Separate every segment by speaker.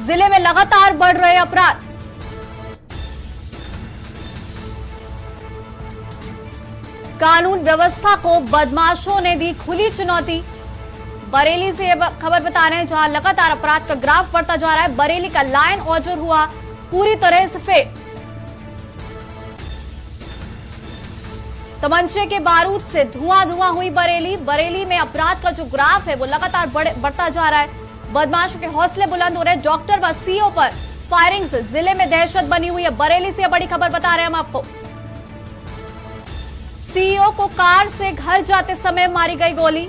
Speaker 1: जिले में लगातार बढ़ रहे अपराध। कानून व्यवस्था को बदमाशों ने दी खुली चुनौती। बरेली से यह खबर बता रहे हैं जहां लगातार अपराध का ग्राफ बढ़ता जा रहा है। बरेली का लाइन ऑर्डर हुआ पूरी तरह से फेल। तमंचे के बारूद से धुआं धुआं हुई बरेली। बरेली में अपराध का जो ग्राफ है वो लगातार बढ़ता जा रहा है। बदमाशों के हौसले बुलंद हो रहे हैं। डॉक्टर व सीओ पर फायरिंग से जिले में दहशत बनी हुई है। बरेली से बड़ी खबर बता रहे हैं हम आपको। सीईओ को कार से घर जाते समय मारी गई गोली।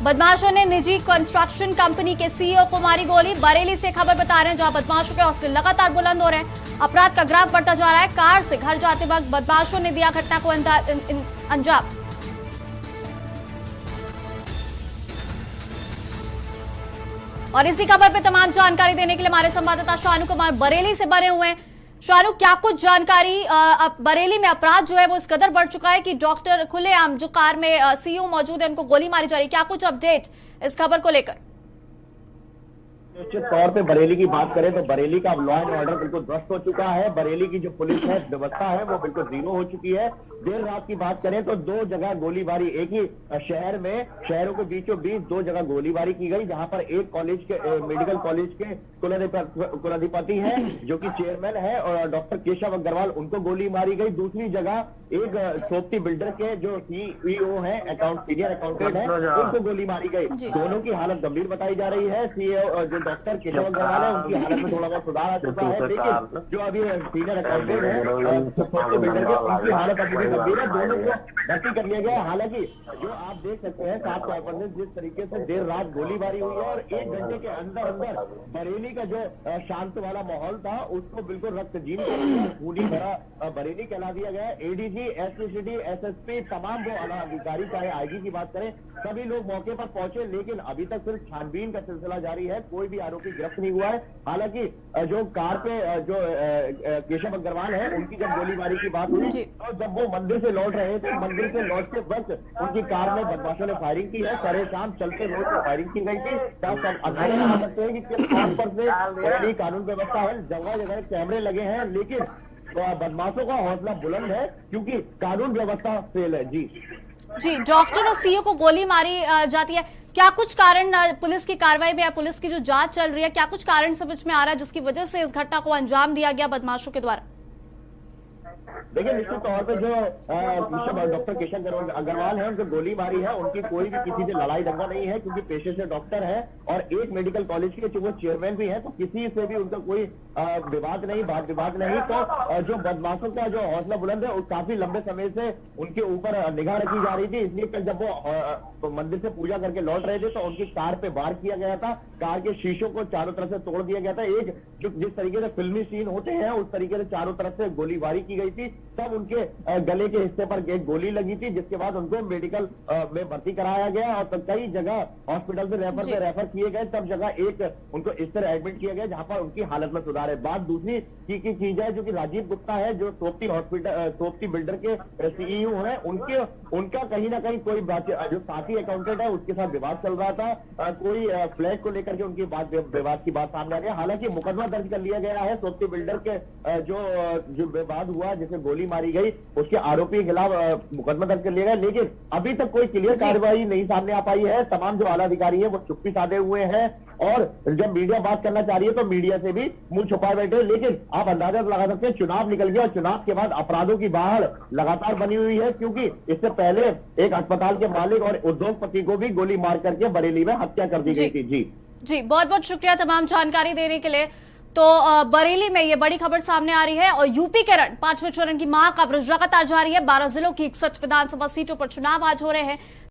Speaker 1: बदमाशों ने निजी कंस्ट्रक्शन कंपनी के सीईओ को मारी गोली। बरेली से खबर बता रहे हैं जहां बदमाशों के हौसले लगातार बुलंद हो रहे हैं। अपराध का ग्राफ बढ़ता जा रहा है। कार से घर जाते वक्त बदमाशों ने दिया घटना को अंजाम। और इसी खबर पर तमाम जानकारी देने के लिए हमारे संवाददाता शानू कुमार बरेली से बने हुए हैं। शानू, क्या कुछ जानकारी? बरेली में अपराध जो है वो इस कदर बढ़ चुका है कि डॉक्टर खुलेआम जो कार में सीईओ मौजूद है उनको गोली मारी जा रही है। क्या कुछ अपडेट इस खबर को लेकर?
Speaker 2: निश्चित तौर पे बरेली की बात करें तो बरेली का लॉ एंड ऑर्डर बिल्कुल ध्वस्त हो चुका है। बरेली की जो पुलिस है व्यवस्था है वो बिल्कुल जीरो हो चुकी है। देर रात की बात करें तो 2 जगह गोलीबारी, एक ही शहर में, शहरों के बीचों बीच 2 जगह गोलीबारी की गई, जहां पर एक कॉलेज के मेडिकल कॉलेज के कुलाधिपति हैं जो कि चेयरमैन है और डॉक्टर केशव अग्रवाल, उनको गोली मारी गई। दूसरी जगह एक सोप्ती बिल्डर के जो सीईओ है, सीनियर अकाउंटेंट है, उनको गोली मारी गई। दोनों की हालत गंभीर बताई जा रही है। सीईओ जो डॉक्टर केशव अग्रवाल है उनकी हालत में थोड़ा बहुत सुधार आ चुका है, लेकिन जो अभी सीनियर अकाउंटेंट है सोप्ती बिल्डर के, उनकी हालत अभी भी गंभीर है। दोनों को भर्ती कर लिया गया। हालांकि जो आप देख सकते हैं साफ तौर पर जिस तरीके से देर रात गोलीबारी हुई है और 1 घंटे के अंदर अंदर बरेली का जो शांत वाला माहौल था उसको बिल्कुल रक्तजीन खूनी भरा बरेली कहला दिया गया। एडीजी, एसपी, एसएसपी, तमाम वो अधिकारी, चाहे आईजी की बात करें, सभी लोग मौके पर पहुंचे, लेकिन अभी तक सिर्फ छानबीन का सिलसिला जारी है। कोई भी आरोपी गिरफ्त नहीं हुआ है। हालांकि जो कार पे जो केशव अग्रवाल है उनकी जब गोलीबारी की बात हुई तो जब वो मंदिर से लौट रहे थे, मंदिर से लौटते वक्त उनकी कार में बदमाशों ने फायरिंग की है। सारे शाम चलते रोड पर फायरिंग की गई थी। अंदाजा लगा सकते हैं कि किस खास पर से बड़ी कानून व्यवस्था है, जगह जगह कैमरे लगे हैं, लेकिन बदमाशों का हौसला बुलंद है क्योंकि कानून व्यवस्था फेल है। जी,
Speaker 1: डॉक्टर और सीईओ को गोली मारी जाती है। क्या कुछ कारण पुलिस की कार्रवाई में या पुलिस की जो जांच चल रही है, क्या कुछ कारण समझ में आ रहा है जिसकी वजह से इस घटना को अंजाम दिया गया बदमाशों के द्वारा?
Speaker 2: देखिए, निश्चित तौर पे जो डॉक्टर केशव अग्रवाल है, उनको गोली मारी है, उनकी कोई भी किसी से लड़ाई दंगा नहीं है क्योंकि पेशे से डॉक्टर है और एक मेडिकल कॉलेज के वो चेयरमैन भी है, तो किसी से भी उनका कोई विवाद नहीं, वाद विवाद नहीं। तो जो बदमाशों का जो हौसला बुलंद है, काफी लंबे समय से उनके ऊपर निगाह रखी जा रही थी। इसलिए कल जब वो मंदिर से पूजा करके लौट रहे थे तो उनकी कार पे वार किया गया था। कार के शीशों को चारों तरफ से तोड़ दिया गया था। एक जिस तरीके से फिल्मी सीन होते हैं उस तरीके से चारों तरफ से गोलीबारी की गई थी। तब उनके गले के हिस्से पर एक गोली लगी थी, जिसके बाद उनको मेडिकल में भर्ती कराया गया और तब कई जगह हॉस्पिटल से रेफर किए गए। तब जगह एक उनको इस तरह एडमिट किया गया जहां पर उनकी हालत में सुधार है। बात दूसरी चीज है जो कि राजीव गुप्ता है, जो सोप्ती बिल्डर के सीईओ है, उनका कहीं ना कहीं कोई जो साथी अकाउंटेंट है उसके साथ विवाद चल रहा था। कोई फ्लैट को लेकर के उनकी विवाद की बात सामने आ गई। हालांकि मुकदमा दर्ज कर लिया गया है। सोप्ती बिल्डर के जो विवाद हुआ, जिसे गोली मारी गई, उसके आरोपी के खिलाफ मुकदमा दर्ज कर लिया गया, लेकिन अभी तक कोई क्लियर कार्रवाई नहीं सामने आ पाई है। तमाम जो आला अधिकारी है वो चुप्पी साधे हुए हैं और जब मीडिया बात करना चाह रही है तो मीडिया से भी मुंह छुपाए बैठे। लेकिन आप अंदाजा लगा सकते हैं, चुनाव निकल गया और चुनाव के बाद अपराधों की बाढ़ लगातार बनी हुई है, क्योंकि इससे पहले एक अस्पताल के मालिक और उद्योगपति को भी गोली मार करके बरेली में हत्या कर दी गई थी।
Speaker 1: जी, बहुत बहुत शुक्रिया तमाम जानकारी देने के लिए। तो बरेली में ये बड़ी खबर सामने आ रही है और यूपी के रण 5वें चरण की महाकवरेज लगातार जारी है। 12 जिलों की 61 विधानसभा सीटों पर चुनाव आज हो रहे हैं।